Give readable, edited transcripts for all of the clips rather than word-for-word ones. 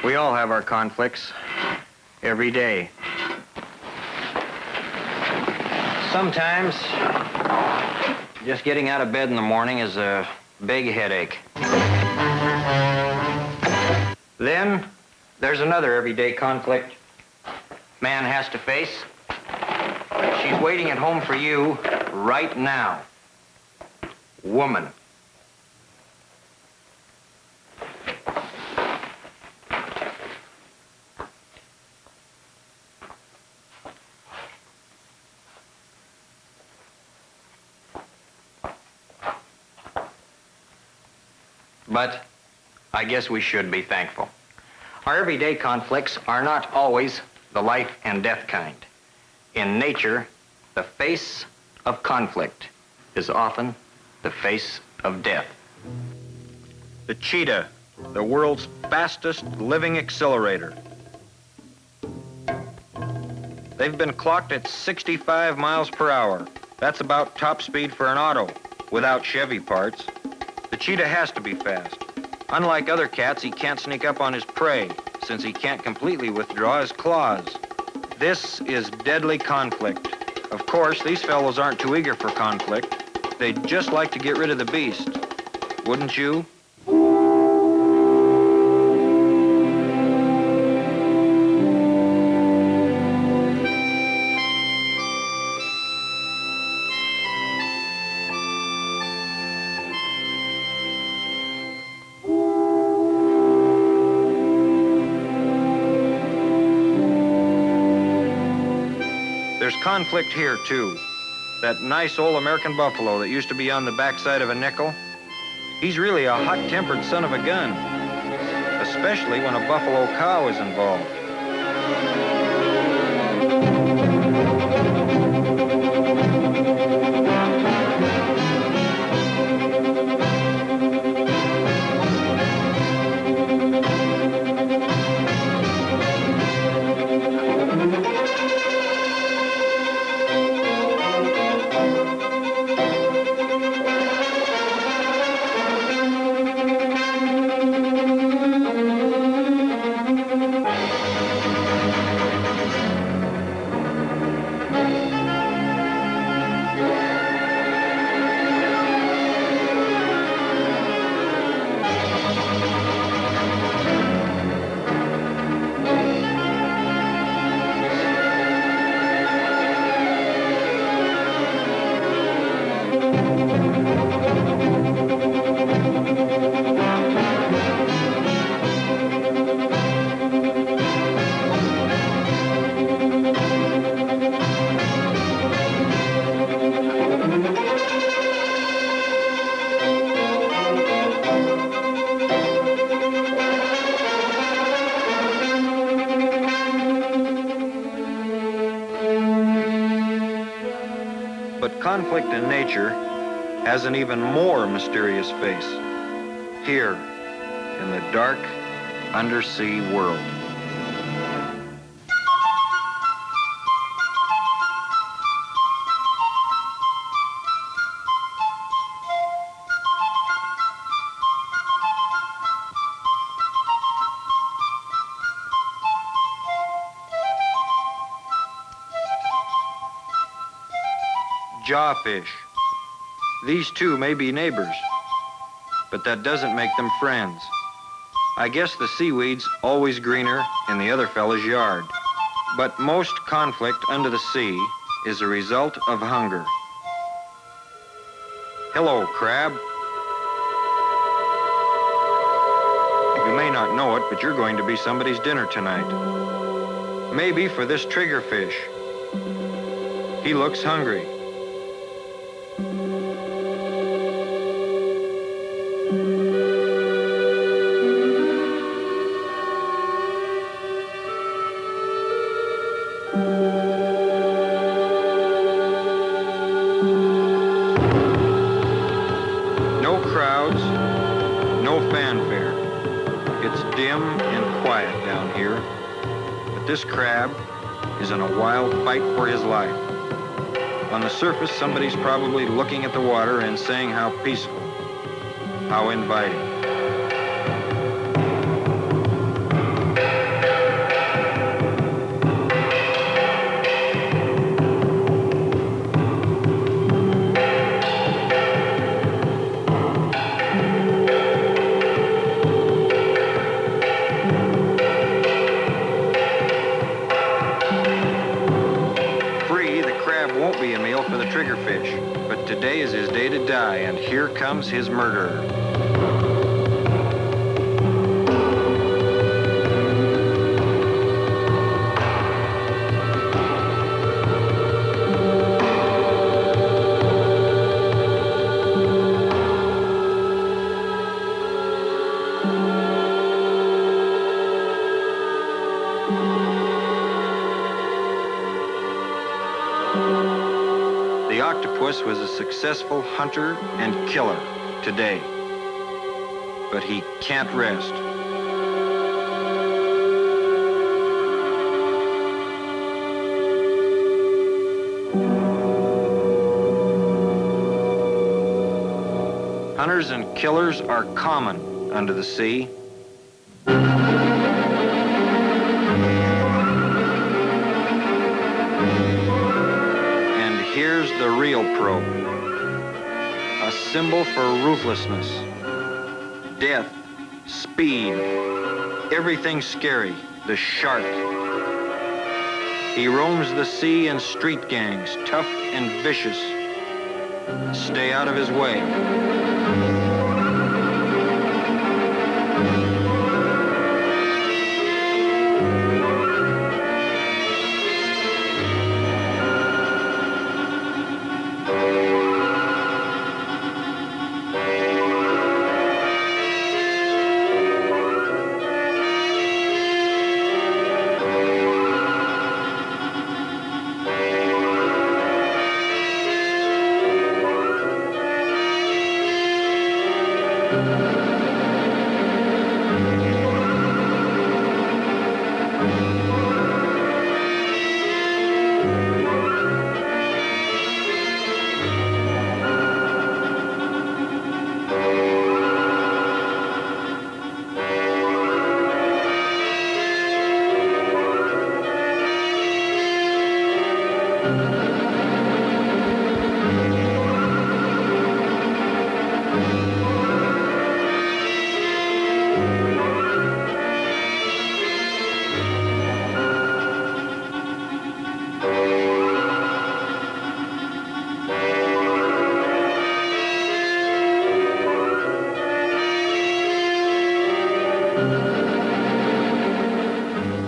We all have our conflicts. Every day. Sometimes, just getting out of bed in the morning is a big headache. Then, there's another everyday conflict man has to face. She's waiting at home for you right now. Woman. But I guess we should be thankful. Our everyday conflicts are not always the life and death kind. In nature, the face of conflict is often the face of death. The cheetah, the world's fastest living accelerator. They've been clocked at 65 miles per hour. That's about top speed for an auto, without Chevy parts. The cheetah has to be fast. Unlike other cats, he can't sneak up on his prey, since he can't completely withdraw his claws. This is deadly conflict. Of course, these fellows aren't too eager for conflict. They'd just like to get rid of the beast. Wouldn't you? There's conflict here, too. That nice old American buffalo that used to be on the backside of a nickel, he's really a hot-tempered son of a gun, especially when a buffalo cow is involved. But conflict in nature has an even more mysterious face. Here, in the dark, undersea world. Jawfish. These two may be neighbors, but that doesn't make them friends. I guess the seaweed's always greener in the other fella's yard. But most conflict under the sea is a result of hunger. Hello, crab. You may not know it, but you're going to be somebody's dinner tonight. Maybe for this triggerfish. He looks hungry. No crowds, no fanfare. It's dim and quiet down here, but this crab is in a wild fight for his life. On the surface, somebody's probably looking at the water and saying how peaceful, how inviting. won't be a meal for the triggerfish, but today is his day to die, and here comes his murderer. The octopus was a successful hunter and killer today, but he can't rest. Hunters and killers are common under the sea. Here's the real pro, a symbol for ruthlessness, death, speed, everything scary, the shark. He roams the sea in street gangs, tough and vicious. Stay out of his way.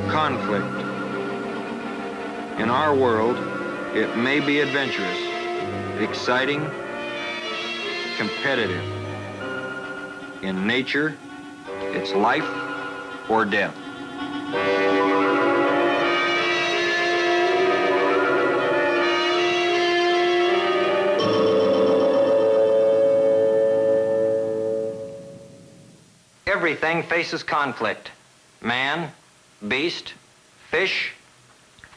Conflict. In our world, it may be adventurous, exciting, competitive. In nature, it's life or death. Everything faces conflict. Man, beast, fish,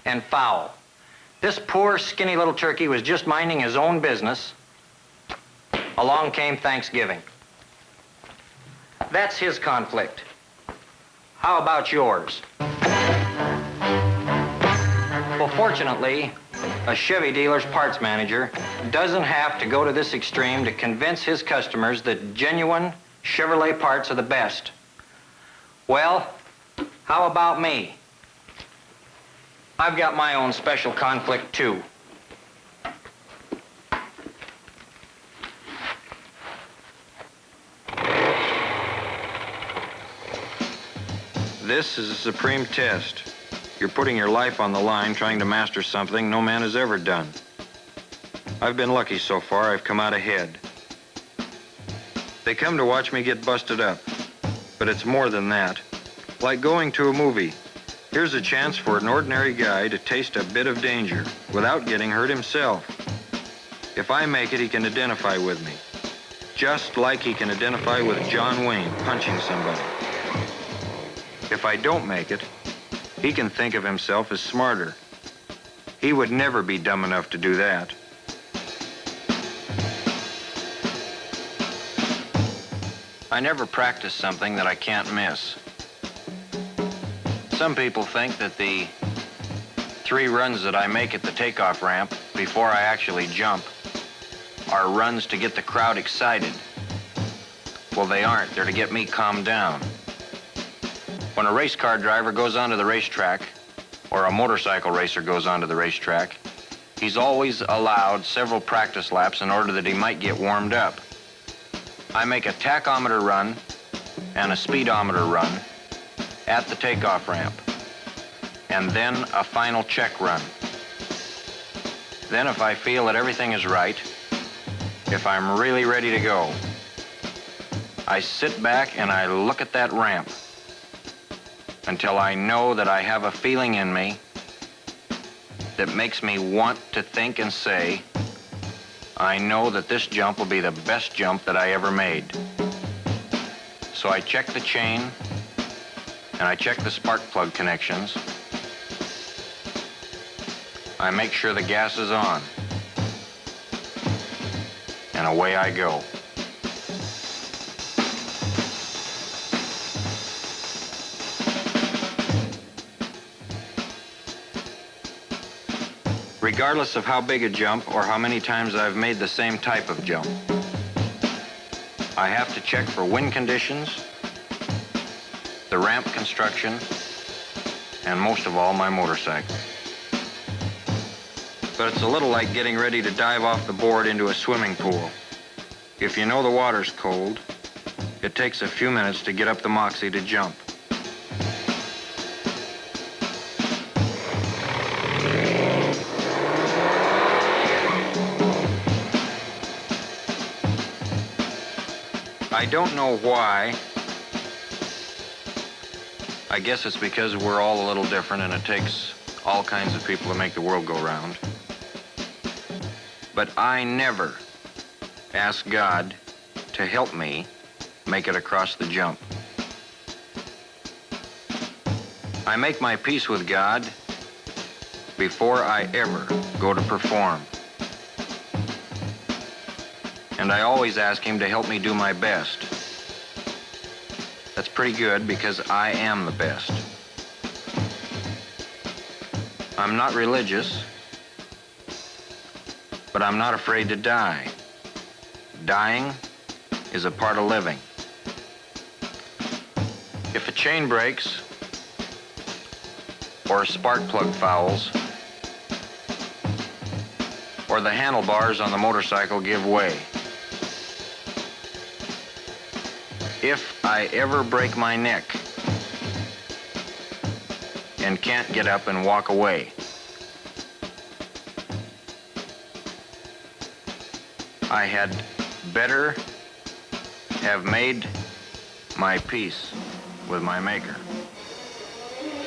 and fowl. This poor, skinny little turkey was just minding his own business. Along came Thanksgiving. That's his conflict. How about yours? Well, fortunately, a Chevy dealer's parts manager doesn't have to go to this extreme to convince his customers that genuine Chevrolet parts are the best. Well, how about me? I've got my own special conflict, too. This is a supreme test. You're putting your life on the line trying to master something no man has ever done. I've been lucky so far. I've come out ahead. They come to watch me get busted up, but it's more than that. Like going to a movie. Here's a chance for an ordinary guy to taste a bit of danger without getting hurt himself. If I make it, he can identify with me. Just like he can identify with John Wayne punching somebody. If I don't make it, he can think of himself as smarter. He would never be dumb enough to do that. I never practice something that I can't miss. Some people think that the 3 runs that I make at the takeoff ramp before I actually jump are runs to get the crowd excited. Well, they aren't. They're to get me calmed down. When a race car driver goes onto the racetrack, or a motorcycle racer goes onto the racetrack, He's always allowed several practice laps in order that he might get warmed up. I make a tachometer run and a speedometer run at the takeoff ramp, and then a final check run. Then if I feel that everything is right, if I'm really ready to go, I sit back and I look at that ramp until I know that I have a feeling in me that makes me want to think and say, I know that this jump will be the best jump that I ever made. So I check the chain and I check the spark plug connections. I make sure the gas is on, and away I go. Regardless of how big a jump or how many times I've made the same type of jump, I have to check for wind conditions, the ramp construction, and most of all, my motorcycle. But it's a little like getting ready to dive off the board into a swimming pool. If you know the water's cold, it takes a few minutes to get up the moxie to jump. I don't know why. I guess it's because we're all a little different and it takes all kinds of people to make the world go round. But I never ask God to help me make it across the jump. I make my peace with God before I ever go to perform. And I always ask him to help me do my best. That's pretty good because I am the best. I'm not religious, but I'm not afraid to die. Dying is a part of living. If a chain breaks or a spark plug fouls or the handlebars on the motorcycle give way, if I ever break my neck and can't get up and walk away, I had better have made my peace with my maker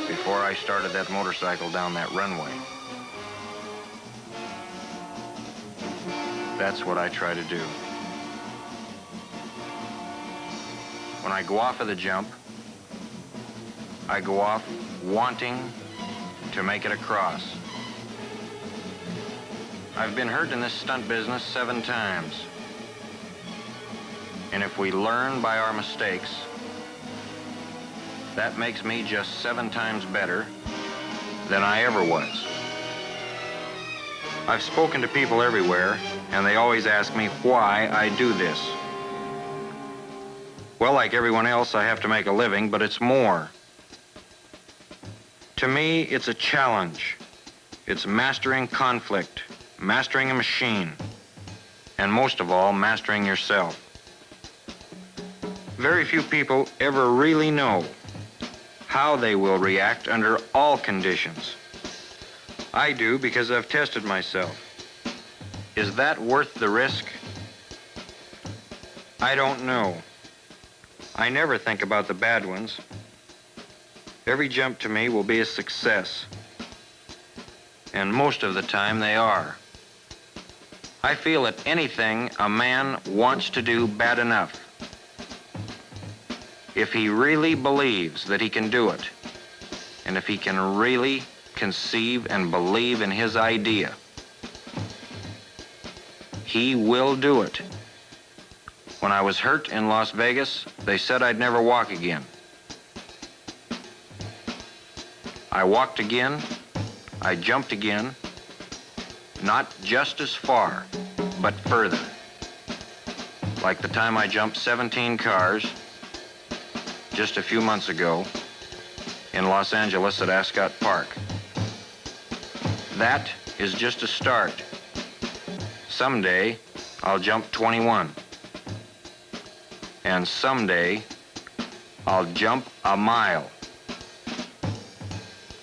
before I started that motorcycle down that runway. That's what I try to do. When I go off of the jump, I go off wanting to make it across. I've been hurt in this stunt business 7 times. And if we learn by our mistakes, that makes me just 7 times better than I ever was. I've spoken to people everywhere, and they always ask me why I do this. Well, like everyone else, I have to make a living, but it's more. To me, it's a challenge. It's mastering conflict, mastering a machine, and most of all, mastering yourself. Very few people ever really know how they will react under all conditions. I do because I've tested myself. Is that worth the risk? I don't know. I never think about the bad ones. Every jump to me will be a success. And most of the time they are. I feel that anything a man wants to do bad enough, if he really believes that he can do it, and if he can really conceive and believe in his idea, he will do it. When I was hurt in Las Vegas, they said I'd never walk again. I walked again, I jumped again, not just as far, but further. Like the time I jumped 17 cars just a few months ago in Los Angeles at Ascot Park. That is just a start. Someday, I'll jump 21. And someday, I'll jump a mile.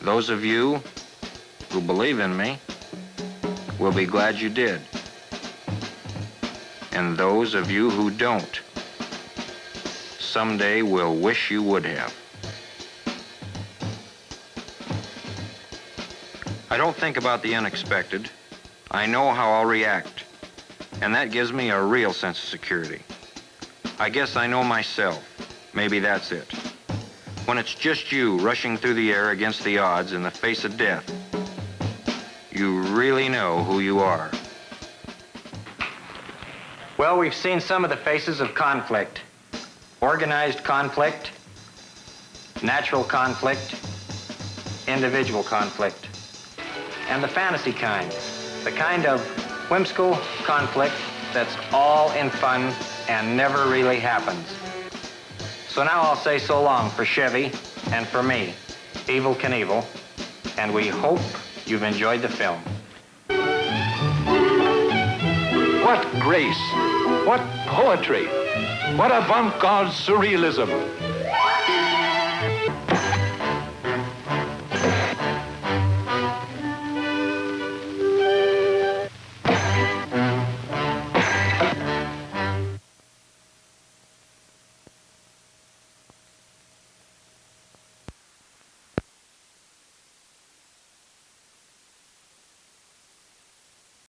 Those of you who believe in me will be glad you did. And those of you who don't, someday will wish you would have. I don't think about the unexpected. I know how I'll react, and that gives me a real sense of security. I guess I know myself. Maybe that's it. When it's just you rushing through the air against the odds in the face of death, you really know who you are. Well, we've seen some of the faces of conflict. Organized conflict, natural conflict, individual conflict, and the fantasy kind. The kind of whimsical conflict that's all in fun and never really happens. So now I'll say so long for Chevy and for me, Evel Knievel, and we hope you've enjoyed the film. What grace, what poetry, what avant-garde surrealism.